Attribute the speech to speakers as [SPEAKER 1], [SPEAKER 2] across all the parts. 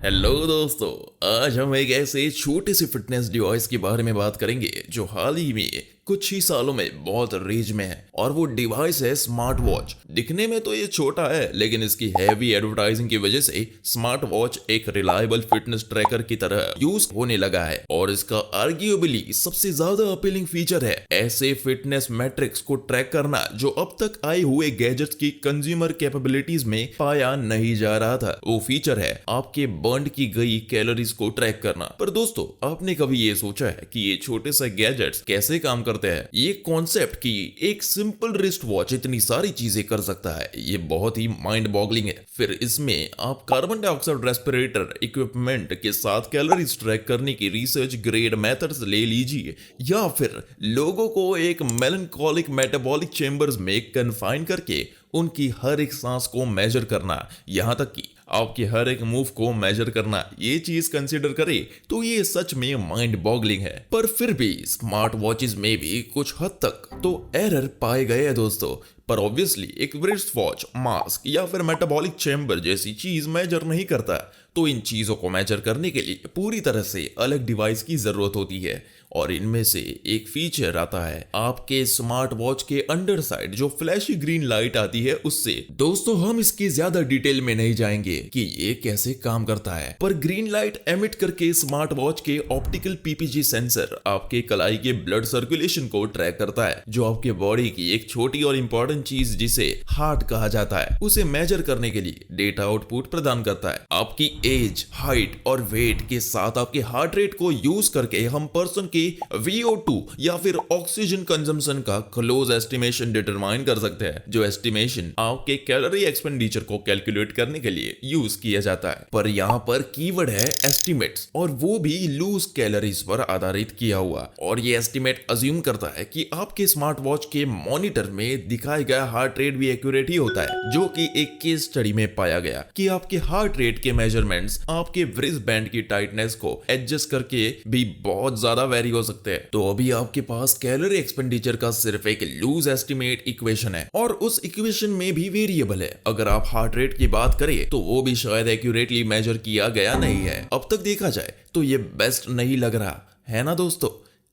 [SPEAKER 1] Hello दोस्तों। आज हम एक ऐसे छोटे से फिटनेस डिवाइस के बारे में बात करेंगे जो हाल ही में कुछ ही सालों में बहुत रेंज में है और वो डिवाइस है स्मार्ट वॉच। दिखने में तो ये छोटा है लेकिन इसकी हैवी एडवर्टाइजिंग की वजह से स्मार्ट वॉच एक रिलायबल फिटनेस ट्रैकर की तरह यूज होने लगा है और इसका आर्ग्यूएबली सबसे ज्यादा अपीलिंग फीचर है ऐसे फिटनेस मैट्रिक्स को ट्रैक करना जो अब तक आए हुए गैजेट्स की कंज्यूमर कैपेबिलिटीज में पाया नहीं जा रहा था। वो फीचर है आपके बर्न की गई कैलोरीज को ट्रैक करना। पर दोस्तों, आपने कभी ये सोचा है कि ये छोटे से गैजेट्स कैसे काम करते हैं? ये कॉन्सेप्ट कि एक सिंपल रिस्ट वॉच इतनी सारी चीजें कर सकता है, ये बहुत ही माइंड बॉगलिंग है। फिर इसमें आप कार्बन डाइऑक्साइड रेस्पिरेटर इक्विपमेंट के साथ कैलोरीज ट्रैक करने की रिसर्च ग्रेड मेथड्स ले लीजिए, या फिर लोगों को एक मेलनकॉलिक मेटाबॉलिक चेंबर्स में कन्फाइन करके उनकी हर एक सांस को मेजर करना, यहां तक कि आपके हर एक मूव को मेजर करना, ये चीज कंसीडर करे तो ये सच में माइंड बॉगलिंग है। पर फिर भी स्मार्ट वॉचेस में भी कुछ हद तक तो एरर पाए गए हैं दोस्तों। पर ऑब्वियसली एक रिस्ट वॉच, मास्क या फिर मेटाबॉलिक चेंबर जैसी चीज मेजर नहीं करता, तो इन चीजों को मेजर करने के लिए पूरी तरह से अलग डिवाइस की जरूरत होती है। और इनमें से एक फीचर आता है आपके स्मार्ट वॉच के अंडर साइड जो फ्लैशी ग्रीन लाइट आती है उससे। दोस्तों, हम इसकी ज्यादा डिटेल में नहीं जाएंगे कि ये कैसे काम करता है, पर ग्रीन लाइट एमिट करके स्मार्ट वॉच के ऑप्टिकल पीपीजी सेंसर आपके कलाई के ब्लड सर्कुलेशन को ट्रैक करता है, जो आपके बॉडी की एक छोटी और इंपॉर्टेंट चीज जिसे हार्ट कहा जाता है उसे मेजर करने के लिए डेटा आउटपुट प्रदान करता है। आपकी एज, हाइट और वेट के साथ आपके हार्ट रेट को यूज करके हम पर्सन के VO2 या फिर ऑक्सीजन कंजम्पशन का क्लोज एस्टिमेशन डिटरमाइन कर सकते हैं, जो एस्टिमेशन आपके कैलोरी एक्सपेंडिचर को कैलकुलेट करने के लिए यूज किया जाता है। पर यहाँ पर कीवर्ड है एस्टिमेट्स, और वो भी लूज कैलोरीज पर आधारित किया हुआ। और ये एस्टिमेट अज्यूम करता है कि आपके स्मार्ट वॉच के मॉनिटर में दिखाया गया हार्ट रेट भी एक्यूरेट ही होता है, जो कि एक केस स्टडी में पाया गया कि आपके हार्ट रेट के मेजरमेंट्स आपके रिस्ट बैंड की टाइटनेस को एडजस्ट करके भी बहुत ज्यादा वेरी हो सकते हैं। तो अभी आपके पास कैलोरी एक्सपेंडिचर का सिर्फ एक लूज एस्टिमेट इक्वेशन है, और उस इक्वेशन में भी वेरिएबल है। अगर आप हार्ट रेट की बात करें तो वो भी शायद एक्यूरेटली मेजर किया गया नहीं है। अब तक देखा जाए तो ये बेस्ट नहीं लग रहा है ना दोस्तों।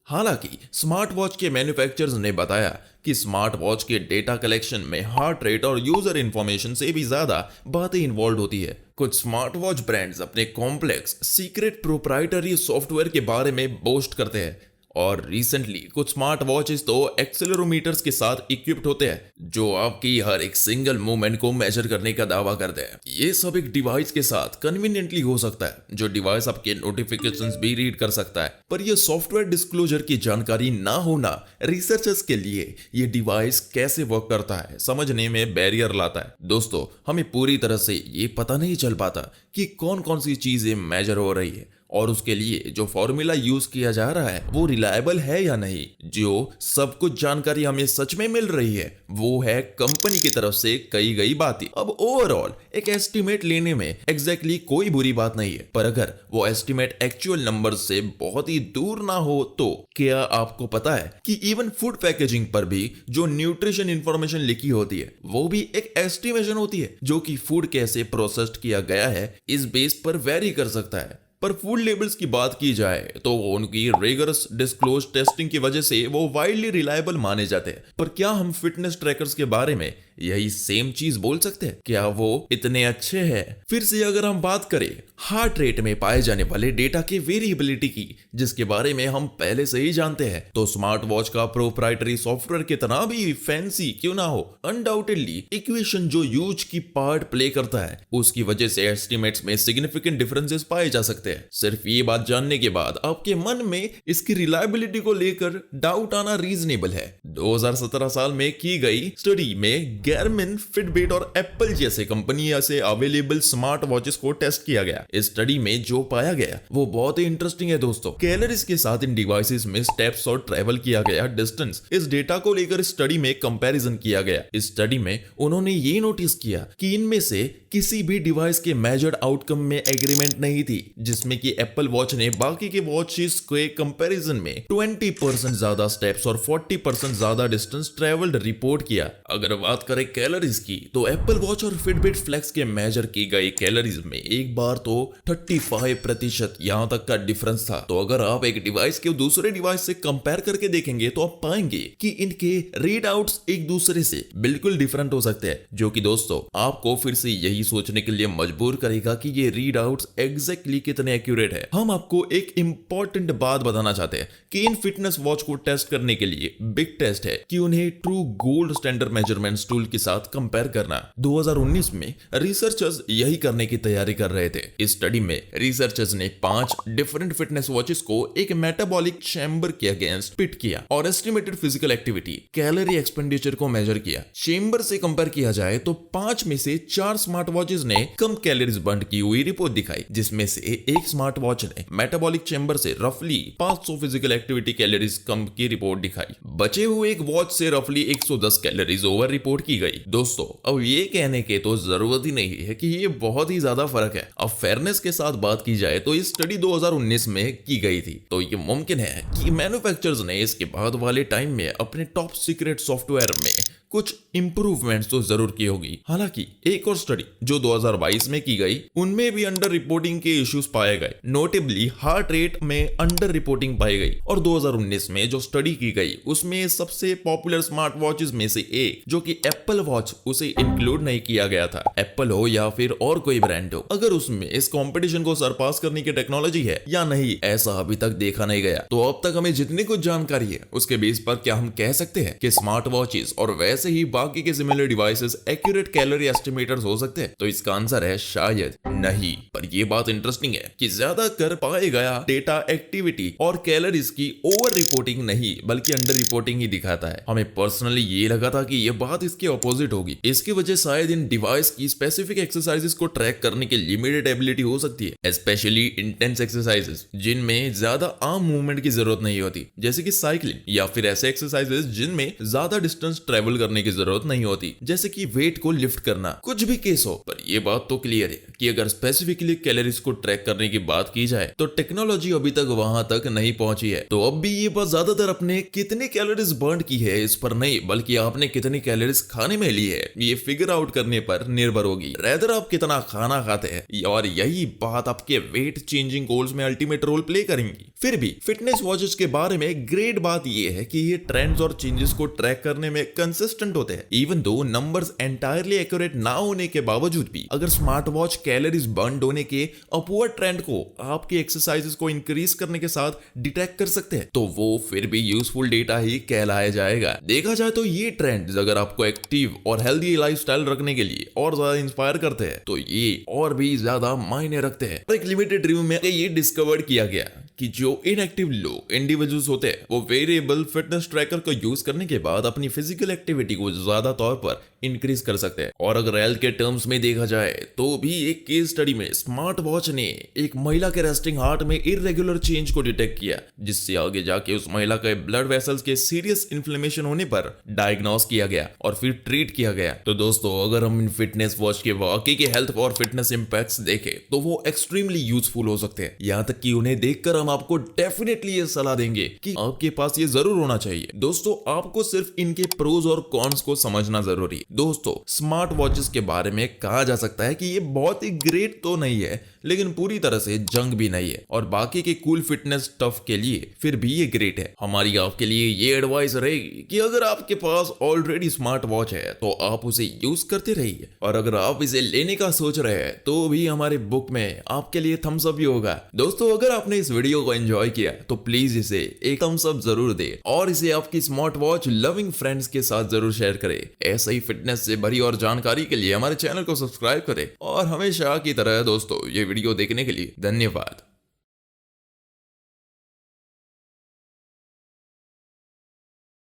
[SPEAKER 1] हालांकि स्मार्ट वॉच के मैन्युफैक्चरर्स ने बताया कि स्मार्ट वॉच के डेटा कलेक्शन में हार्ट रेट और यूजर इंफॉर्मेशन से भी ज्यादा बातें इन्वॉल्व होती है। कुछ स्मार्ट वॉच ब्रांड्स अपने कॉम्प्लेक्स सीक्रेट प्रोप्राइटरी सॉफ्टवेयर के बारे में बोस्ट करते हैं, और रिसेंटली कुछ स्मार्ट वॉचेस तो एक्सेलेरोमीटर्स के साथ इक्विप्ड होते हैं जो आपकी हर एक सिंगल मूवमेंट को मेजर करने का दावा करते हैं। ये सब एक डिवाइस के साथ कन्वीनियंटली हो सकता है, जो डिवाइस आपके नोटिफिकेशंस भी रीड कर सकता है। पर यह सॉफ्टवेयर डिस्क्लोजर की जानकारी ना होना रिसर्चर्स के लिए ये डिवाइस कैसे वर्क करता है समझने में बैरियर लाता है। दोस्तों, हमें पूरी तरह से ये पता नहीं चल पाता कि कौन कौन सी चीजें मेजर हो रही है, और उसके लिए जो फॉर्मूला यूज किया जा रहा है वो रिलायबल है या नहीं। जो सब कुछ जानकारी हमें सच में मिल रही है वो है कंपनी की तरफ से कही गई बातें। अब ओवरऑल एक एस्टिमेट लेने में एग्जैक्टली कोई बुरी बात नहीं है, पर अगर वो एस्टिमेट एक्चुअल नंबर से बहुत ही दूर ना हो तो क्या आपको पता है कि इवन फूड पैकेजिंग पर भी जो न्यूट्रिशन इंफॉर्मेशन लिखी होती है वो भी एक एस्टिमेशन होती है, जो कि फूड कैसे प्रोसेस्ड किया गया है इस बेस पर वेरी कर सकता है। पर फूड लेबल्स की बात की जाए तो उनकी रिगरस डिस्क्लोज टेस्टिंग की वजह से वो वाइडली रिलायबल माने जाते हैं। पर क्या हम फिटनेस ट्रैकर्स के बारे में यही सेम चीज बोल सकते हैं? क्या वो इतने अच्छे हैं? फिर से अगर हम बात करें हार्ट रेट में पाए जाने वाले डेटा की वेरिएबिलिटी की, जिसके बारे में हम पहले से ही जानते हैं, तो स्मार्ट वॉच का प्रोप्राइटरी सॉफ्टवेयर कितना भी फैंसी क्यों ना हो, अनडाउटेडली इक्वेशन जो यूज की पार्ट प्ले करता है उसकी वजह से एस्टिमेट्स में सिग्निफिकेंट डिफरेंसेस पाए जा सकते हैं। सिर्फ ये बात जानने के बाद आपके मन में इसकी रिलायबिलिटी को लेकर डाउट आना रीजनेबल है। 2017 साल में की गई स्टडी में गार्मिन, फिटबिट और एप्पल जैसे कंपनी से अवेलेबल स्मार्ट वॉचेस को टेस्ट किया गया। इस स्टडी में जो पाया गया वो बहुत ही इंटरेस्टिंग है दोस्तों। कैलोरीज के साथ इन डिवाइसेस में स्टेप्स और ट्रेवल किया गया डिस्टेंस, इस डेटा को लेकर स्टडी में कंपैरिजन किया गया। इस स्टडी में उन्होंने ये नोटिस किया कि इनमें से किसी भी डिवाइस के मेजर्ड आउटकम में एग्रीमेंट नहीं थी, जिसमें कि एप्पल वॉच ने बाकी के वॉचेस के कंपैरिजन में 20% ज्यादा स्टेप्स और 40% ज्यादा डिस्टेंस ट्रेवल्ड रिपोर्ट किया। अगर बात करें करें कैलोरीज की, तो एप्पल वॉच और फिटबिट फ्लेक्स के मेजर की गई कैलोरीज में एक बार तो 35% यहाँ तक का डिफरेंस था। तो अगर आप एक डिवाइस के दूसरे डिवाइस से कंपेयर करके देखेंगे तो आप पाएंगे कि इनके रीड आउट्स एक दूसरे से बिल्कुल डिफरेंट हो सकते हैं, जो कि दोस्तों आपको फिर से यही सोचने के लिए मजबूर करेगा कि ये रीड आउट्स एग्जैक्टली कितने एक्यूरेट है। हम आपको एक इंपॉर्टेंट बात बताना चाहते हैं कि इन फिटनेस वॉच को टेस्ट करने के लिए बिग टेस्ट है कि उन्हें true gold standard measurements tool के साथ कंपेयर करना। 2019 में रिसर्चर्स यही करने की तैयारी कर रहे थे। इस स्टडी में रिसर्चर्स ने 5 डिफरेंट फिटनेस वॉचेस को एक मेटाबॉलिक चैम्बर के अगेंस्ट पिट किया और estimated physical activity, calorie expenditure को मेजर किया। चैम्बर से कंपेयर किया जाए तो 5 में से 4 स्मार्ट वॉचेस ने कम कैलोरीज बर्न की हुई रिपोर्ट दिखाई, जिसमें से एक स्मार्ट वॉच ने मेटाबॉलिक चैम्बर से रफली 500 फिजिकल एक्टिविटी कैलोरीज कम की रिपोर्ट दिखाई। बचे हुए एक वॉच से रफली 110 कैलोरीज ओवर रिपोर्ट की गई। दोस्तों अब ये कहने के तो जरूरत ही नहीं है कि ये बहुत ही ज्यादा फर्क है। अब फेयरनेस के साथ बात की जाए तो इस स्टडी 2019 में की गई थी, तो ये मुमकिन है कि मैन्युफैक्चरर्स ने इसके बाद वाले टाइम में अपने टॉप सीक्रेट सॉफ्टवेयर में कुछ इंप्रूवमेंट्स तो जरूर की होगी। हालांकि एक और स्टडी जो 2022 में की गई, उनमें भी अंडर रिपोर्टिंग के इश्यूज पाए गए। नोटेबली हार्ट रेट में अंडर रिपोर्टिंग पाई गई। और 2019 में जो स्टडी की गई उसमें सबसे पॉपुलर स्मार्ट वॉचेस में से एक जो कि एप्पल वॉच, उसे इंक्लूड नहीं किया गया था। एप्पल हो या फिर और कोई ब्रांड हो, अगर उसमें इस कंपटीशन को सरपास करने की टेक्नोलॉजी है या नहीं, ऐसा अभी तक देखा नहीं गया। तो अब तक हमें जितनी कुछ जानकारी है उसके बेस पर क्या हम कह सकते हैं कि स्मार्ट वॉचेस और वैसे ही बाकी के similar devices accurate calorie estimators हो सकते हैं? तो इसका आंसर है शायद नहीं। पर यह बात इंटरेस्टिंग है कि ज्यादा कर पाए गया डेटा एक्टिविटी और कैलोरीज की ओवर रिपोर्टिंग नहीं बल्कि अंडर रिपोर्टिंग ही दिखाता है। हमें पर्सनली ये लगा था कि यह बात इसके ऑपोजिट होगी। इसकी वजह शायद इन डिवाइस की स्पेसिफिक एक्सरसाइजेस को ट्रैक करने की लिमिटेड एबिलिटी हो सकती है, स्पेशली इंटेंस एक्सरसाइजेस जिनमें ज्यादा आर्म मूवमेंट की जरूरत नहीं होती, जैसे कि साइकिलिंग, या फिर ऐसे एक्सरसाइजेस जिनमें ज्यादा डिस्टेंस ट्रेवल करने की जरूरत नहीं होती, जैसे कि वेट को लिफ्ट करना। कुछ भी केस हो, पर यह बात तो क्लियर है कि अगर स्पेसिफिकली कैलोरीज को ट्रैक करने की बात की जाए तो टेक्नोलॉजी अभी तक वहां तक नहीं पहुंची है। तो अब भी ये बात ज्यादातर अपने कितने कैलोरीज बर्न की है इस पर नहीं, बल्कि आपने कितनी कैलोरीज खाने में ली है ये फिगर आउट करने पर निर्भर होगी। रेदर आप कितना खाना खाते हैं, और यही बात आपके वेट चेंजिंग गोल्स में अल्टीमेट रोल प्ले करेंगी। फिर भी फिटनेस वॉचेस के बारे में ग्रेट बात यह है कि ये ट्रेंड्स और चेंजेस को ट्रैक करने में कंसिस्टेंट होते हैं। Even though numbers entirely accurate ना होने के बावजूद भी अगर स्मार्ट वॉच कैलोरीज बर्न होने के अपवर्ड ट्रेंड को आपके एक्सरसाइजेस को इंक्रीज करने के साथ डिटेक्ट कर सकते हैं, तो वो फिर भी यूजफुल डेटा ही कहलाया जाएगा। देखा जाए तो ये ट्रेंड्स अगर आपको एक्टिव और हेल्दी लाइफस्टाइल रखने के लिए और ज्यादा इंस्पायर करते हैं तो ये और भी ज्यादा मायने रखते हैं। एक लिमिटेड रिव्यू में ये डिस्कवर किया गया कि जो इनएक्टिव लोग इंडिविजुअल्स होते हैं वो वेरिएबल फिटनेस ट्रैकर को यूज करने के बाद अपनी फिजिकल एक्टिविटी को ज्यादा तौर पर इंक्रीज कर सकते हैं। और अगर हेल्थ के टर्म्स में देखा जाए तो भी एक केस स्टडी में स्मार्ट वॉच ने एक महिला के रेस्टिंग हार्ट में इरेगुलर चेंज को डिटेक्ट किया, जिससे आगे जाके उस महिला के ब्लड वेसल्स के सीरियस इन्फ्लेमेशन होने पर डायग्नोस किया गया और फिर ट्रीट किया गया। तो दोस्तों अगर हम इन फिटनेस वॉच के वाकई के हेल्थ और फिटनेस इंपैक्ट्स देखें तो वो एक्सट्रीमली यूजफुल हो सकते हैं। यहाँ तक कि उन्हें देखकर हम आपको डेफिनेटली ये सलाह देंगे कि आपके पास ये जरूर होना चाहिए। दोस्तों आपको सिर्फ इनके प्रोज और कॉन्स को समझना जरूरी। दोस्तों स्मार्ट वॉचेस के बारे में कहा जा सकता है कि ये बहुत ही ग्रेट तो नहीं है, लेकिन पूरी तरह से जंग भी नहीं है, और बाकी के कूल फिटनेस स्टफ के लिए फिर भी ये ग्रेट है। हमारी आपके लिए ये एडवाइस रहेगी कि अगर आपके पास ऑलरेडी स्मार्ट वॉच है तो आप उसे यूज करते रहिए, और अगर आप इसे लेने का सोच रहे हैं तो भी हमारे बुक में आपके लिए थम्स अप भी होगा। दोस्तों अगर आपने इस वीडियो को एंजॉय किया तो प्लीज इसे एक थम्स अप जरूर दे और इसे आपकी स्मार्ट वॉच लविंग फ्रेंड्स के साथ जरूर शेयर करें। ऐसा ही फिटनेस से भरी और जानकारी के लिए हमारे चैनल को सब्सक्राइब करें, और हमेशा की तरह दोस्तों ये वीडियो देखने के लिए धन्यवाद।